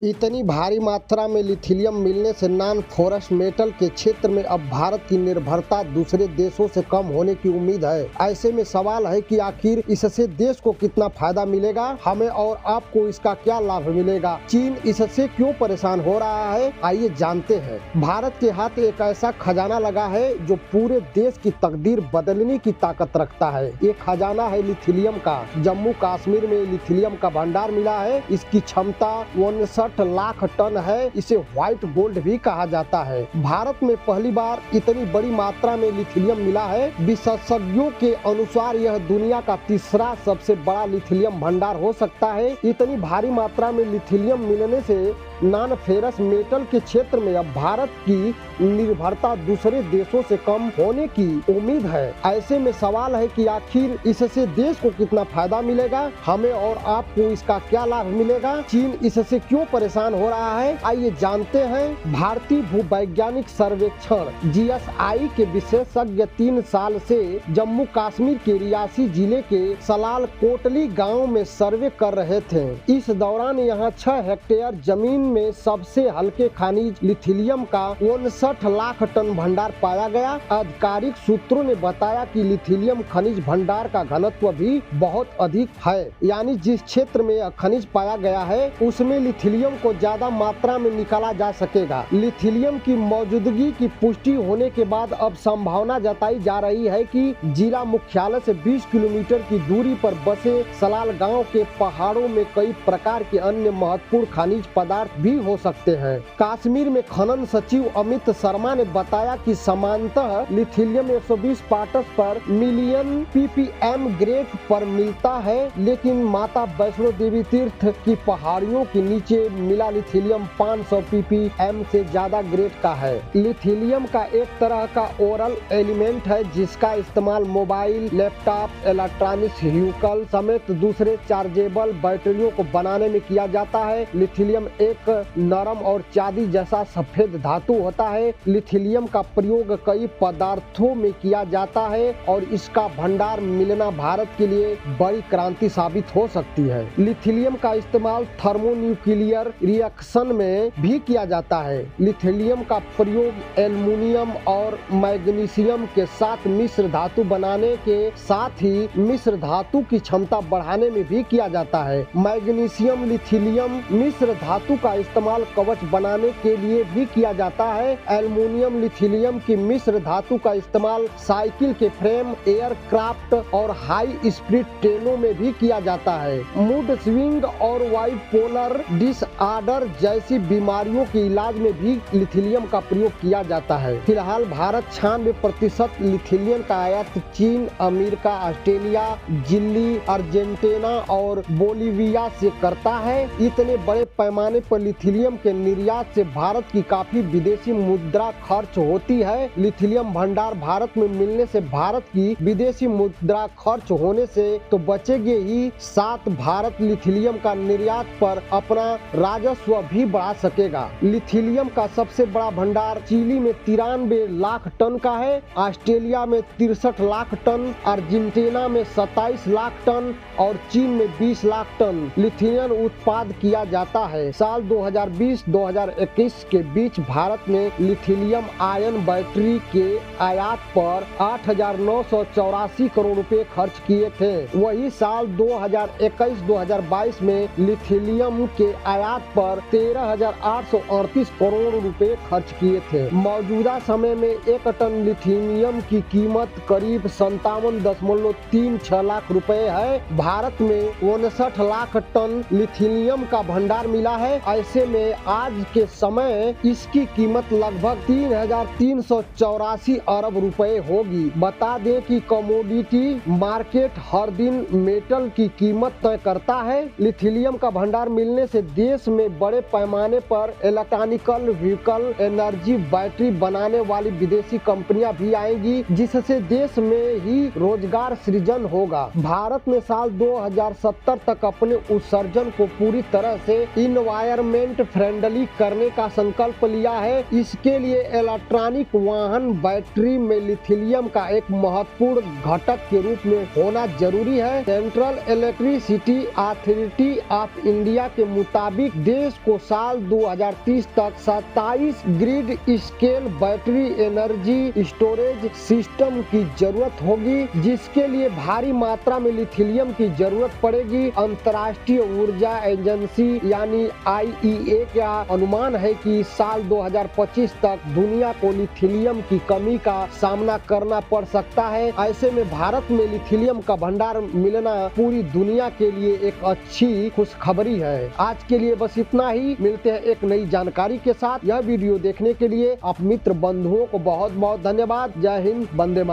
इतनी भारी मात्रा में लिथियम मिलने से नॉन फोरस मेटल के क्षेत्र में अब भारत की निर्भरता दूसरे देशों से कम होने की उम्मीद है। ऐसे में सवाल है कि आखिर इससे देश को कितना फायदा मिलेगा, हमें और आपको इसका क्या लाभ मिलेगा, चीन इससे क्यों परेशान हो रहा है, आइए जानते हैं। भारत के हाथ एक ऐसा खजाना लगा है जो पूरे देश की तकदीर बदलने की ताकत रखता है। ये खजाना है लिथियम का। जम्मू कश्मीर में लिथियम का भंडार मिला है। इसकी क्षमता 59 लाख टन है। इसे व्हाइट गोल्ड भी कहा जाता है। भारत में पहली बार इतनी बड़ी मात्रा में लिथियम मिला है। विशेषज्ञों के अनुसार यह दुनिया का तीसरा सबसे बड़ा लिथियम भंडार हो सकता है। इतनी भारी मात्रा में लिथियम मिलने से नॉन फेरस मेटल के क्षेत्र में अब भारत की निर्भरता दूसरे देशों से कम होने की उम्मीद है। ऐसे में सवाल है कि आखिर इससे देश को कितना फायदा मिलेगा, हमें और आपको इसका क्या लाभ मिलेगा, चीन इससे क्यों परेशान हो रहा है, आइए जानते हैं। भारतीय भूवैज्ञानिक सर्वेक्षण जीएसआई के विशेषज्ञ 3 साल से जम्मू कश्मीर के रियासी जिले के सलाल कोटली गाँव में सर्वे कर रहे थे। इस दौरान यहाँ 6 हेक्टेयर जमीन में सबसे हल्के खनिज लिथियम का 59 लाख टन भंडार पाया गया। आधिकारिक सूत्रों ने बताया कि लिथियम खनिज भंडार का घनत्व भी बहुत अधिक है, यानी जिस क्षेत्र में खनिज पाया गया है उसमें लिथियम को ज्यादा मात्रा में निकाला जा सकेगा। लिथियम की मौजूदगी की पुष्टि होने के बाद अब संभावना जताई जा रही है कि जिला मुख्यालय से 20 किलोमीटर की दूरी पर बसे सलाल गांव के पहाड़ों में कई प्रकार के अन्य महत्वपूर्ण खनिज पदार्थ भी हो सकते हैं। कश्मीर में खनन सचिव अमित शर्मा ने बताया कि सामान्यतः लिथियम 120 पार्ट्स पर मिलियन ppm ग्रेड पर मिलता है, लेकिन माता वैष्णो देवी तीर्थ की पहाड़ियों के नीचे मिला लिथियम 500 ppm से ज्यादा ग्रेड का है। लिथियम का एक तरह का ओरल एलिमेंट है जिसका इस्तेमाल मोबाइल, लैपटॉप, इलेक्ट्रॉनिक्स व्हीकल समेत दूसरे चार्जेबल बैटरियों को बनाने में किया जाता है। लिथियम एक नरम और चांदी जैसा सफेद धातु होता है। लिथियम का प्रयोग कई पदार्थों में किया जाता है और इसका भंडार मिलना भारत के लिए बड़ी क्रांति साबित हो सकती है। लिथियम का इस्तेमाल थर्मोन्यूक्लियर रिएक्शन में भी किया जाता है। लिथियम का प्रयोग एल्युमिनियम और मैग्नीशियम के साथ मिश्र धातु बनाने के साथ ही मिश्र धातु की क्षमता बढ़ाने में भी किया जाता है। मैग्नीशियम लिथियम मिश्र धातु का इस्तेमाल कवच बनाने के लिए भी किया जाता है। एल्युमिनियम लिथियम की मिश्र धातु का इस्तेमाल साइकिल के फ्रेम, एयरक्राफ्ट और हाई स्पीड ट्रेनों में भी किया जाता है। मूड स्विंग और बाइपोलर डिसऑर्डर जैसी बीमारियों के इलाज में भी लिथियम का प्रयोग किया जाता है। फिलहाल भारत 96% लिथियम का आयात चीन, अमेरिका, ऑस्ट्रेलिया, चिली, अर्जेंटीना और बोलीविया से करता है। इतने बड़े पैमाने पर लिथियम के निर्यात से भारत की काफी विदेशी मुद्रा खर्च होती है। लिथियम भंडार भारत में मिलने से भारत की विदेशी मुद्रा खर्च होने से तो बचेगी ही, साथ भारत लिथियम का निर्यात पर अपना राजस्व भी बढ़ा सकेगा। लिथियम का सबसे बड़ा भंडार चिली में 93 लाख टन का है, ऑस्ट्रेलिया में 63 लाख टन, अर्जेंटीना में 27 लाख टन और चीन में 20 लाख टन लिथियम उत्पाद किया जाता है। साल 2020-2021 के बीच भारत ने लिथियम आयन बैटरी के आयात पर 8,984 करोड़ रुपए खर्च किए थे। वही साल 2021-2022 में लिथियम के आयात पर 13,838 करोड़ रुपए खर्च किए थे। मौजूदा समय में 1 टन लिथियम की कीमत करीब 57.36 लाख रुपए है। भारत में 59 लाख टन लिथियम का भंडार मिला है। ऐसे में आज के समय इसकी कीमत लगभग 3,384 अरब रुपए होगी। बता दें कि कमोडिटी मार्केट हर दिन मेटल की कीमत तय करता है। लिथियम का भंडार मिलने से देश में बड़े पैमाने पर इलेक्ट्रॉनिकल व्हीकल, एनर्जी बैटरी बनाने वाली विदेशी कंपनियां भी आएंगी, जिससे देश में ही रोजगार सृजन होगा। भारत ने साल 2070 तक अपने उत्सर्जन को पूरी तरह से इन्वायरमेंट फ्रेंडली करने का संकल्प लिया है। इसके लिए इलेक्ट्रॉनिक वाहन बैटरी में लिथियम का एक महत्वपूर्ण घटक के रूप में होना जरूरी है। Central electricity authority of India के मुताबिक देश को साल 2030 तक 27 grid scale battery energy storage system की जरूरत होगी, जिसके लिए भारी मात्रा में लिथियम की जरूरत पड़ेगी। अंतर्राष्ट्रीय ऊर्जा एजेंसी यानी IEA का अनुमान है कि साल 2025 तक दुनिया को लिथियम की कमी का सामना करना पड़ सकता है। ऐसे में भारत में लिथियम का भंडार मिलना पूरी दुनिया के लिए एक अच्छी खुशखबरी है। आज के लिए बस इतना ही, मिलते हैं एक नई जानकारी के साथ। यह वीडियो देखने के लिए आप मित्र बंधुओं को बहुत बहुत धन्यवाद। जय हिंद, वंदे मातरम।